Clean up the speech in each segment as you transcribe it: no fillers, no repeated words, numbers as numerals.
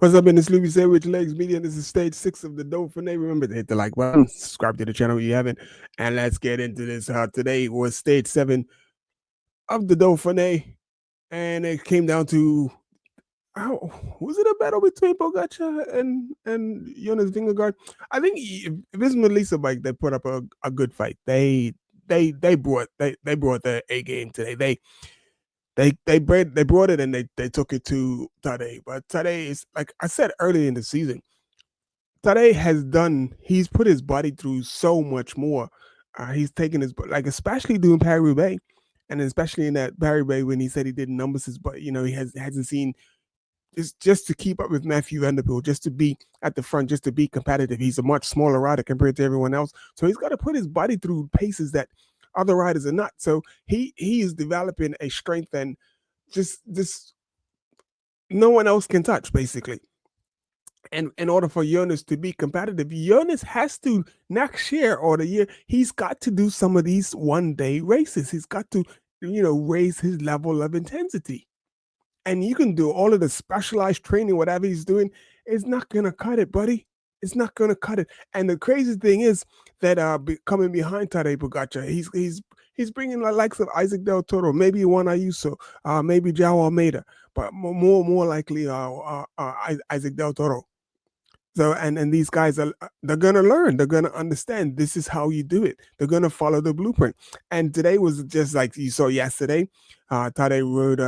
What's up, in this Louis Say Rich Legs Media? This is stage 6 of the Dauphine. Remember to hit the like button, subscribe to the channel if you haven't, and let's get into this. Today was stage 7 of the Dauphine, and it came down to how was it a battle between Pogacar and Jonas Vingegaard? I think Visma Lisa bike they put up a good fight. They brought the A game today. They brought it and they took it to Tadej. But Tadej is, like I said earlier in the season, he's put his body through so much more. He's taken his, like, especially doing Paris-Roubaix, and especially in that Paris-Roubaix when he said he didn't numbers his, but he hasn't seen, just to keep up with Matthew Van Der Poel, just to be at the front, just to be competitive. He's a much smaller rider compared to everyone else, so he's got to put his body through paces that other riders are not. So he is developing a strength and just no one else can touch, basically. And in order for Jonas to be competitive, Jonas has to, next year or the year, he's got to do some of these one-day races. He's got to, raise his level of intensity. And you can do all of the specialized training, whatever he's doing, it's not going to cut it, buddy. It's not going to cut it. And the crazy thing is that coming behind Tadej Pogacar, he's bringing the likes of Isaac Del Toro, maybe Juan Ayuso, maybe João Almeida, but more likely Isaac Del Toro. So and these guys they're gonna learn, they're gonna understand this is how you do it. They're gonna follow the blueprint. And today was just like you saw yesterday. Tadej rode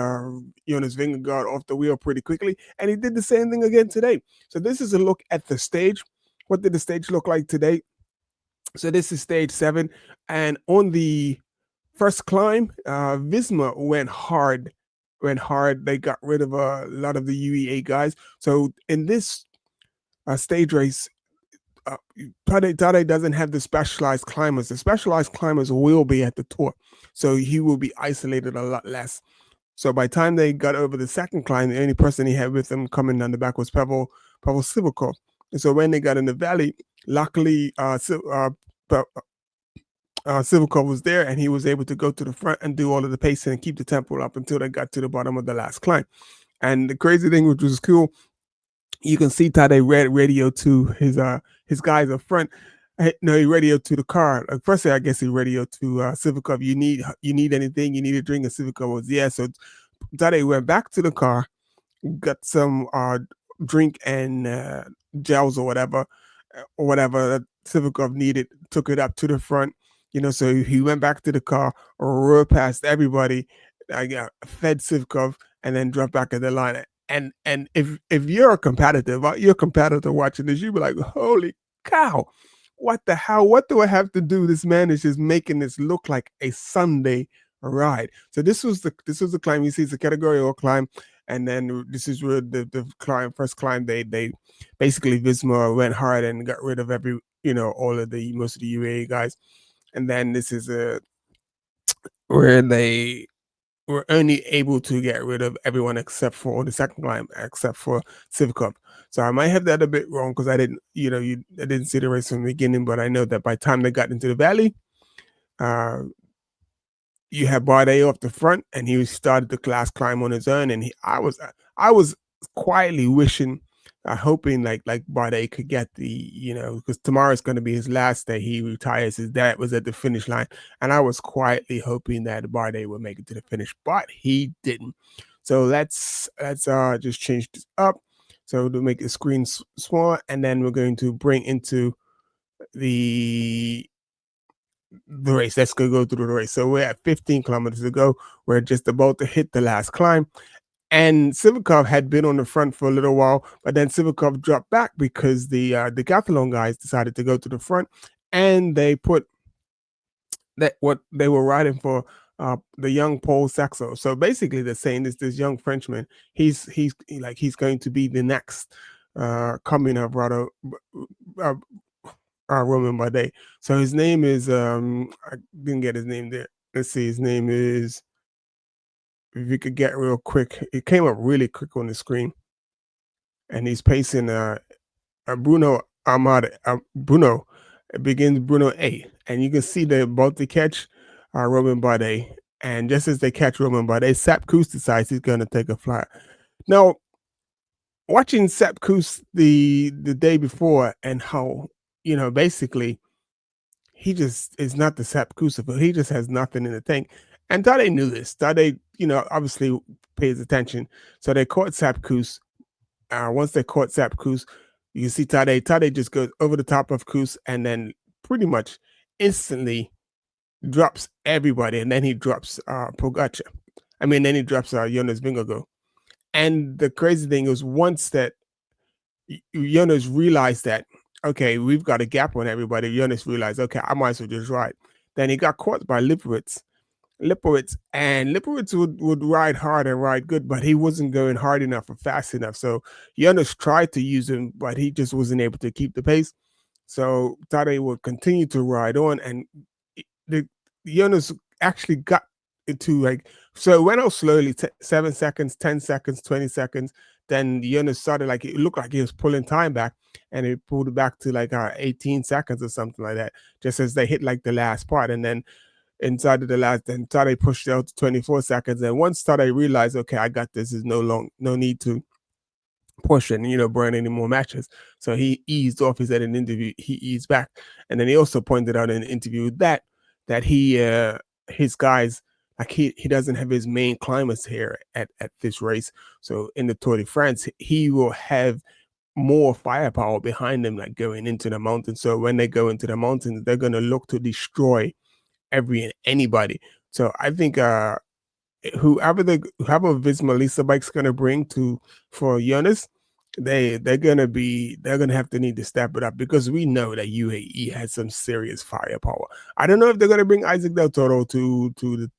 Jonas Vingegaard off the wheel pretty quickly, and he did the same thing again today. So this is a look at the stage. What did the stage look like today? So this is stage 7, and on the first climb, Visma went hard. They got rid of a lot of the UEA guys. So in this stage race, Tadej doesn't have the specialized climbers. The specialized climbers will be at the Tour, so he will be isolated a lot less. So by the time they got over the second climb, the only person he had with him coming down the back was Pavel Sivakov. And so when they got in the valley, luckily Sivakov was there, and he was able to go to the front and do all of the pacing and keep the tempo up until they got to the bottom of the last climb. And the crazy thing, which was cool, you can see Tadej radio to his guys up front. No, he radioed to the car. Like, firstly, I guess he radioed to Sivakov. You need anything? You need a drink? And Sivakov was, yeah. So Tadej went back to the car, got some drink and gels or whatever that Sivakov needed, took it up to the front. So he went back to the car, rode past everybody, fed Sivakov, and then dropped back at the line. And if you're a competitor watching this, you'll be like, holy cow, what the hell? What do I have to do? This man is just making this look like a Sunday ride. So this was the climb. You see, it's a Category O climb. And then this is where the first climb, they basically Visma went hard and got rid of most of the UEA guys. And then this is where they were only able to get rid of everyone except for the second climb, except for Sivakov. So I might have that a bit wrong because I didn't see the race from the beginning, but I know that by the time they got into the valley, you had Bardet off the front, and he started the last climb on his own. And I was quietly wishing, hoping like Bardet could get because tomorrow's going to be his last day. He retires. His dad was at the finish line, and I was quietly hoping that Bardet would make it to the finish, but he didn't. So let's just change this up. So to make the screen smaller, and then we're going to bring into the race. Let's go through the race. So we're at 15 kilometers to go. We're just about to hit the last climb. And Sivakov had been on the front for a little while, but then Sivakov dropped back because the decathlon guys decided to go to the front, and they put that what they were riding for the young Paul Saxo. So basically, they're saying this young Frenchman, he's going to be the next coming of Roman Bardet. So his name is I didn't get his name there. Let's see, his name is. If you could get real quick, it came up really quick on the screen, and he's pacing Bruno Armada. Bruno, it begins Bruno A, and you can see they're about to catch Roman Bardet, and just as they catch Roman Bardet, Sepp Kuss decides he's going to take a fly. Now, watching Sepp Kuss the day before and how, basically he just is not the Sepp Kuss of it. He just has nothing in the tank. And Tade knew this. Tade, obviously pays attention. So they caught Sepp Kuss. Once they caught Sepp Kuss, you see Tade. Tade just goes over the top of Kuss and then pretty much instantly drops everybody. And then he drops Pogacar. Then he drops Jonas Vingegaard. And the crazy thing is, once that Jonas realized that, okay, we've got a gap on everybody, Jonas realized, okay, I might as well just ride. Then he got caught by Lipowitz would ride hard and ride good, but he wasn't going hard enough or fast enough. So Jonas tried to use him, but he just wasn't able to keep the pace. So Tade would continue to ride on, and the Jonas actually got into so it went out slowly, 7 seconds, 10 seconds, 20 seconds. Then Jonas started it looked like he was pulling time back, and he pulled it back to 18 seconds or something like that, just as they hit the last part. And then inside of the last, then Tade pushed out to 24 seconds. And once Tade realized, okay, I got this, there's no need to push and burn any more matches. So he eased off. He said in an interview he eased back, and then he also pointed out in an interview that he his guys, he doesn't have his main climbers here at this race. So in the Tour de France, he will have more firepower behind them, going into the mountains. So when they go into the mountains, they're going to look to destroy every and anybody. So I think whoever Visma Lisa bike's gonna bring to for Jonas, they're gonna have to need to step it up, because we know that UAE has some serious firepower. I don't know if they're gonna bring Isaac Del Toro to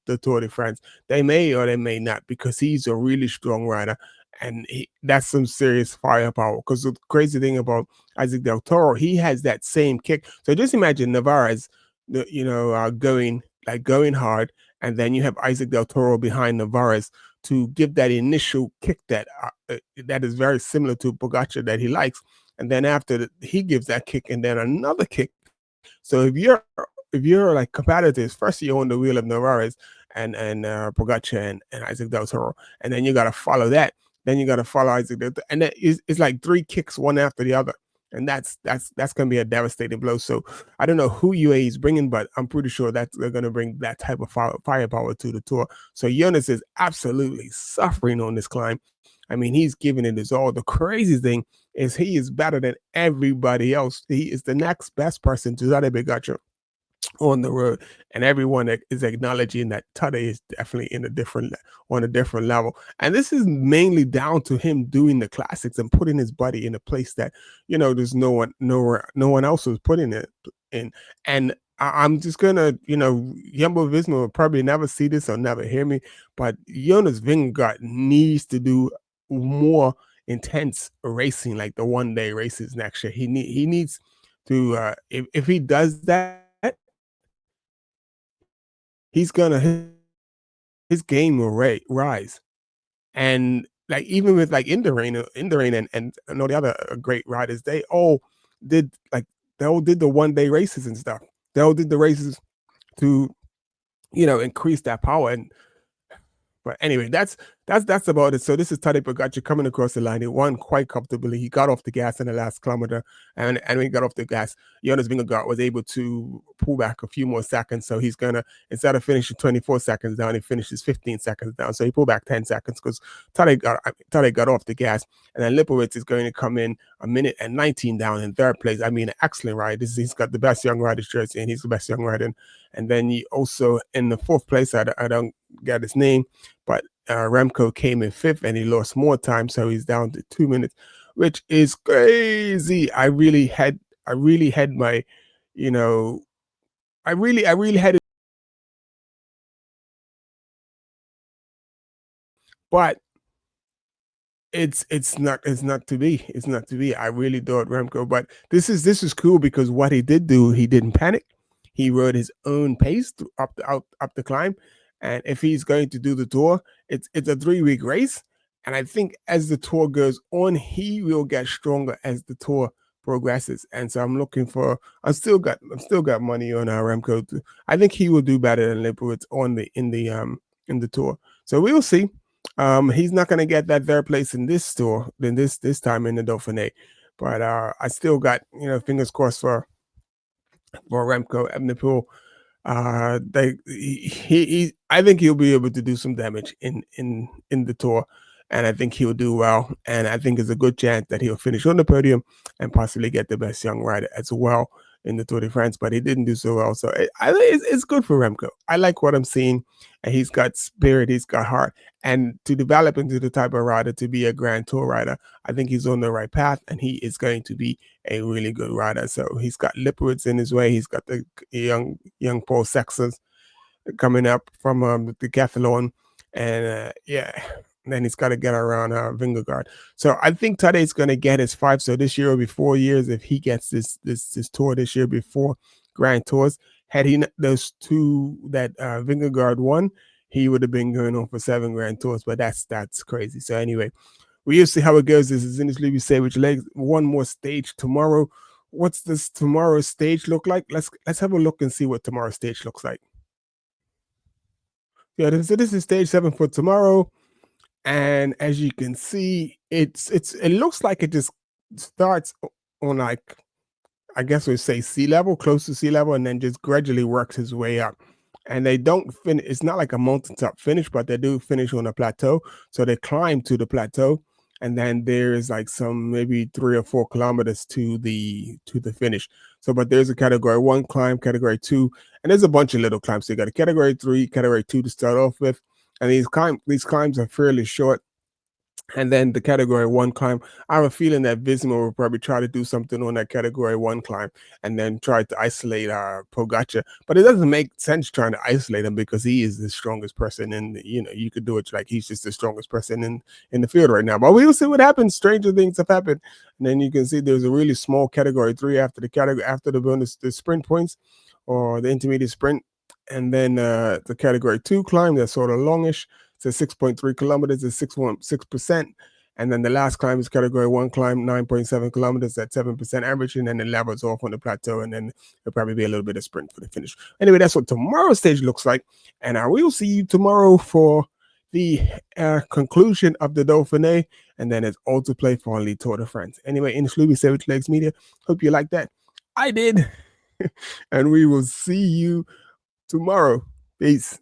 the Tour de France. They may or they may not, because he's a really strong rider, and that's some serious firepower. Because the crazy thing about Isaac Del Toro, he has that same kick. So just imagine Navarez, going hard, and then you have Isaac Del Toro behind Navarez to give that initial kick that is very similar to Pogacar that he likes. And then after he gives that kick, and then another kick. So if you're competitors, first you're on the wheel of Navarez and Pogacar and Isaac Del Toro, and then you got to follow that. Then you got to follow Isaac Del Toro, and then it's like three kicks one after the other. And that's going to be a devastating blow. So I don't know who UAE is bringing, but I'm pretty sure that they're going to bring that type of firepower to the Tour. So Jonas is absolutely suffering on this climb. He's giving it his all. The crazy thing is he is better than everybody else. He is the next best person to Tadej Pogacar on the road, and everyone is acknowledging that Tade is definitely on a different level. And this is mainly down to him doing the classics and putting his body in a place that there's no one else was putting it in. And I'm just gonna, Jumbo Visma will probably never see this or never hear me, but Jonas Vingegaard needs to do more intense racing, like the 1-day races next year. He needs to, if he does that, he's gonna his game will rise. And even with in the rain and all the other great riders, did like they all did the 1-day races and stuff. They all did the races to increase that power. And but anyway, that's about it. So this is Tadej Pogacar coming across the line. He won quite comfortably. He got off the gas in the last kilometer, and when he got off the gas, Jonas Vingegaard was able to pull back a few more seconds. So he's gonna, instead of finishing 24 seconds down, he finishes 15 seconds down. So he pulled back 10 seconds because Tadej got off the gas, and then Lipowitz is going to come in a minute and 19 down in third place. An excellent ride. He's got the best young rider's jersey, and he's the best young rider. And then he also in the fourth place, I don't get his name, but Remco came in fifth, and he lost more time, so he's down to 2 minutes, which is crazy. I really had my, I really had it, but it's not to be. I really thought Remco, but this is cool because what he did do, he didn't panic. He rode his own pace up the climb, and if he's going to do the Tour, it's a 3-week race, and I think as the Tour goes on, he will get stronger as the Tour progresses. And so I'm still got money on Remco. I think he will do better than Lipowitz in the Tour. So we will see. He's not going to get that third place in this tour than this time in the Dauphiné, but I still got fingers crossed for Remco Evenepoel. I think he'll be able to do some damage in the tour, and I think he'll do well. And I think there's a good chance that he'll finish on the podium and possibly get the best young rider as well in the Tour de France. But he didn't do so well, so I think it's good for Remco. I like what I'm seeing, and he's got spirit, he's got heart, and to develop into the type of rider to be a Grand Tour rider, I think he's on the right path, and he is going to be a really good rider. So he's got Lipowitz in his way. He's got the young Paul Sexers coming up from the decathlon, and yeah, and then he's got to get around Vingegaard. So I think Tadej's going to get his 5. So this year will be 4 years if he gets this tour this year before Grand Tours. Had he those 2 that Vingegaard won, he would have been going on for 7 Grand Tours. But that's crazy. So anyway, we'll see how it goes. This is Indus Luby Savage Legs. One more stage tomorrow. What's this tomorrow's stage look like? Let's have a look and see what tomorrow's stage looks like. Yeah, this is stage 7 for tomorrow, and as you can see, it looks like it just starts on, like, I guess we'd say sea level, close to sea level, and then just gradually works his way up. And they don't finish. It's not like a mountaintop finish, but they do finish on a plateau. So they climb to the plateau, and then there's like some maybe 3 or 4 kilometers to the finish. So, but there's a category 1 climb, category 2, and there's a bunch of little climbs. So you got a category 3, category 2 to start off with, and these climbs are fairly short. And then the category 1 climb, I have a feeling that Visma will probably try to do something on that category 1 climb and then try to isolate Pogacar. But it doesn't make sense trying to isolate him because he is the strongest person you could do it like he's just the strongest person in the field right now. But we will see what happens. Stranger things have happened. And then you can see there's a really small category 3 after the bonus, the sprint points or the intermediate sprint. And then the category 2 climb, that's sort of longish. So 6.3 kilometers is 6.6%. And then the last climb is category 1 climb, 9.7 kilometers at 7% average. And then it levels off on the plateau. And then there'll probably be a little bit of sprint for the finish. Anyway, that's what tomorrow's stage looks like. And I will see you tomorrow for the conclusion of the Dauphiné. And then it's all to play for only Tour de France. Anyway, in Sluby Savage Legs Media, hope you like that. I did. And we will see you tomorrow. Peace.